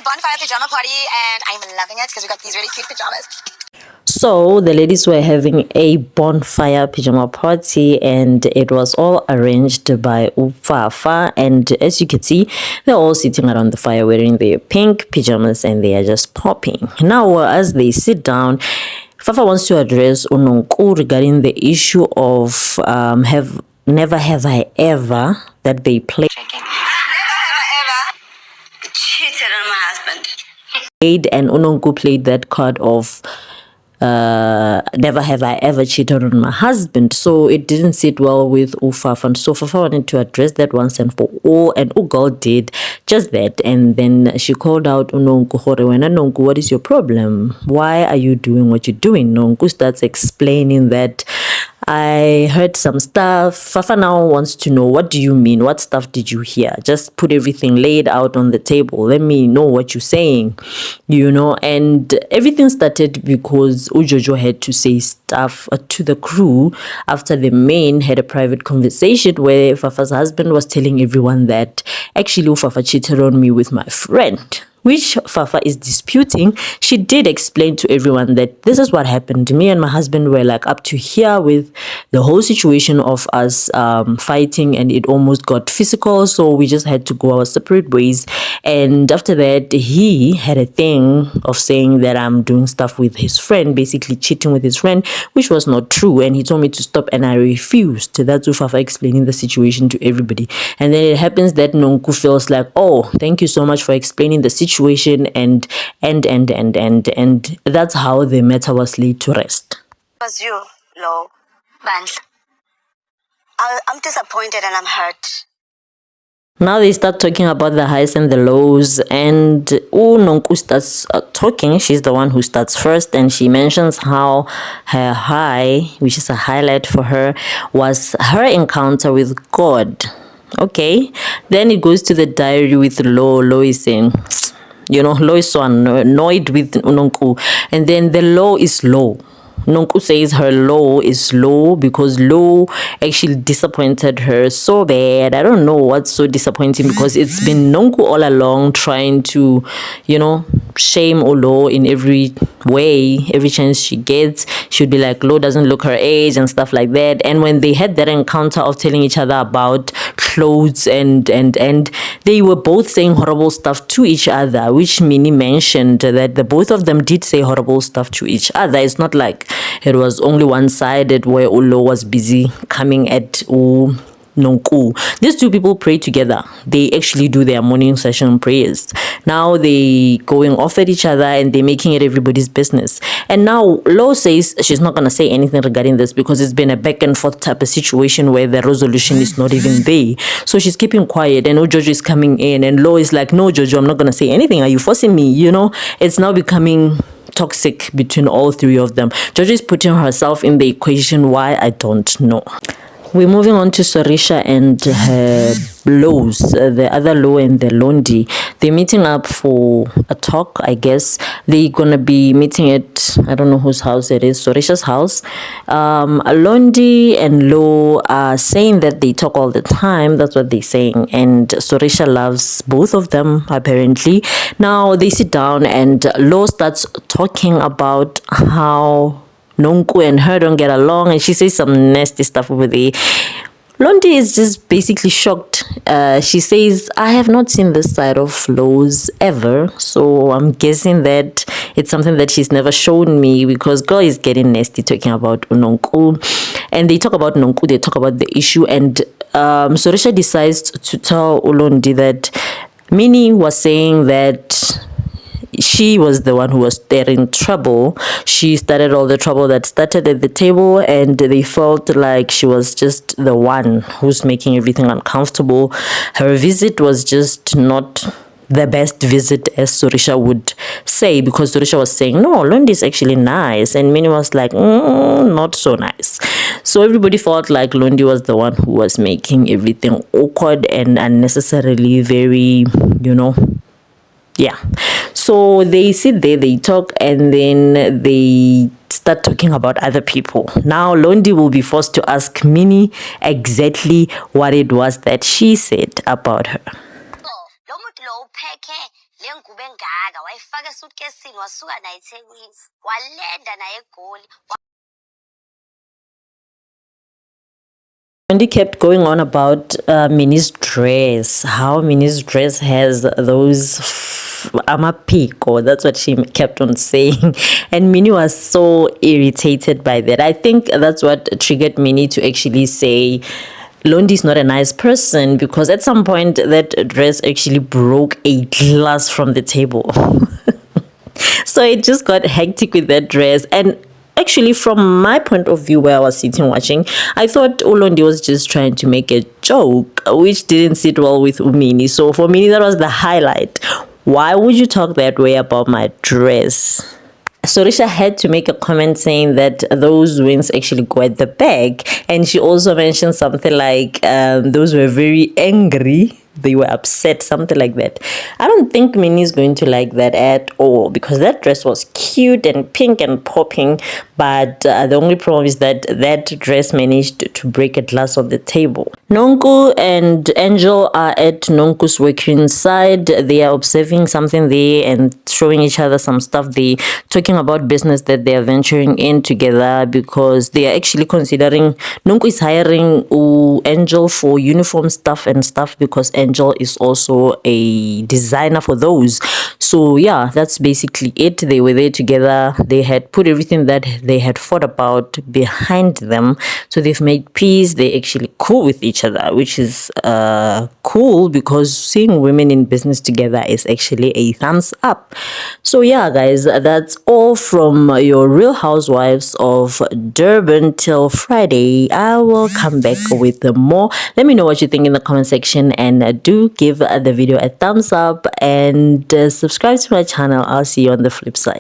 bonfire pajama party, and I'm loving it because we got these really cute pajamas. So the ladies were having a bonfire pajama party, and it was all arranged by Ufafa. And as you can see, they're all sitting around the fire wearing their pink pajamas, and they are just popping. Now, as they sit down, Fafa wants to address Nonku regarding the issue of never have I ever that they played. Never have I ever cheated on my husband. And Nonku played that card of never have I ever cheated on my husband. So it didn't sit well with Ufafa. And so Fafa wanted to address that once and for all. And Ugal did just that. And then she called out Nonku, Nonku, what is your problem? Why are you doing what you're doing? Nonku starts explaining that I heard some stuff. Fafa now wants to know, what do you mean? What stuff did you hear? Just put everything laid out on the table. Let me know what you're saying, And everything started because Ujojo had to say stuff to the crew after the men had a private conversation where Fafa's husband was telling everyone that actually Fafa cheated on me with my friend, which Fafa is disputing. She did explain to everyone that this is what happened. Me and my husband were like up to here with the whole situation of us fighting, and it almost got physical, so we just had to go our separate ways. And after that, he had a thing of saying that I'm doing stuff with his friend, basically cheating with his friend, which was not true, and he told me to stop, and I refused. That's Fafa explaining the situation to everybody. And then it happens that Nonku feels like, oh, thank you so much for explaining the situation, and that's how the matter was laid to rest. It was you, Lo, Banj. I'm disappointed and I'm hurt. Now they start talking about the highs and the lows, and Nonku starts talking. She's the one who starts first, and she mentions how her high, which is a highlight for her, was her encounter with God. Okay, then it goes to the diary with Lo. Lo is saying, Lo is so annoyed with Nonku, and then the low is low. Nonku says her low is low because Lo actually disappointed her so bad. I don't know what's so disappointing, because it's been Nonku all along trying to, shame Lo in every way. Every chance she gets, she'd be like, Lo doesn't look her age and stuff like that. And when they had that encounter of telling each other about clothes and they were both saying horrible stuff to each other, which Minnie mentioned that the both of them did say horrible stuff to each other. It's not like it was only one-sided where Lo was busy coming at Nonku. These two people pray together. They actually do their morning session prayers. Now they going off at each other and they're making it everybody's business. And now Lo says she's not going to say anything regarding this because it's been a back and forth type of situation where the resolution is not even there. So she's keeping quiet, and Jojo is coming in, and Lo is like, no, Jojo, I'm not going to say anything. Are you forcing me? It's now becoming toxic between all three of them. Jojo is putting herself in the equation. Why? I don't know. We're moving on to Sorisha and her lows, the other low and the Londi. They're meeting up for a talk, I guess. They're going to be meeting at, I don't know whose house it is, Sorisha's house. Londi and Lo are saying that they talk all the time. That's what they're saying. And Sorisha loves both of them, apparently. Now they sit down and Lo starts talking about how Nonku and her don't get along, and she says some nasty stuff over there. Londi is just basically shocked. She says, I have not seen this side of Lo's ever, so I'm guessing that it's something that she's never shown me, because girl is getting nasty talking about Nonku. And they talk about Nonku, they talk about the issue, and Sorisha decides to tell Londi that Minnie was saying that she was the one who was stirring trouble. She started all the trouble that started at the table, and they felt like she was just the one who's making everything uncomfortable. Her visit was just not the best visit, as Sorisha would say, because Sorisha was saying, no, Londi is actually nice, and Minnie was like, not so nice. So everybody felt like Londi was the one who was making everything awkward and unnecessarily very, yeah. So they sit there, they talk, and then they start talking about other people. Now Londi will be forced to ask Minnie exactly what it was that she said about her. le ngubo engaka wayifaka esutkesini wasuka naye eThekwini walenda naye eGoli. Wendy kept going on about Minnie's dress, how Minnie's dress has those amapiko. That's what she kept on saying. And Minnie was so irritated by that. I think that's what triggered Minnie to actually say, Londi's not a nice person, because at some point that dress actually broke a glass from the table. So it just got hectic with that dress. And actually, from my point of view, where I was sitting watching, I thought Olondi was just trying to make a joke, which didn't sit well with Umini. So for me, that was the highlight. Why would you talk that way about my dress? Sorisha had to make a comment saying that those wings actually go at the back, and she also mentioned something like those were very angry, they were upset, something like that. I don't think Minnie is going to like that at all, because that dress was cute and pink and popping, but the only problem is that that dress managed to break a glass on the table. Nonku and Angel are at Nonku's working side. They are observing something there and showing each other some stuff. They talking about business that they are venturing in together, because they are actually considering, Nonku is hiring Angel for uniform stuff and stuff, because Angel is also a designer for those. So yeah, that's basically it. They were there together. They had put everything that they had fought about behind them. So they've made peace. They're actually cool with each other, which is cool, because seeing women in business together is actually a thumbs up. So yeah, guys, that's all from your Real Housewives of Durban till Friday. I will come back with more. Let me know what you think in the comment section, and do give the video a thumbs up and subscribe to my channel. I'll see you on the flip side.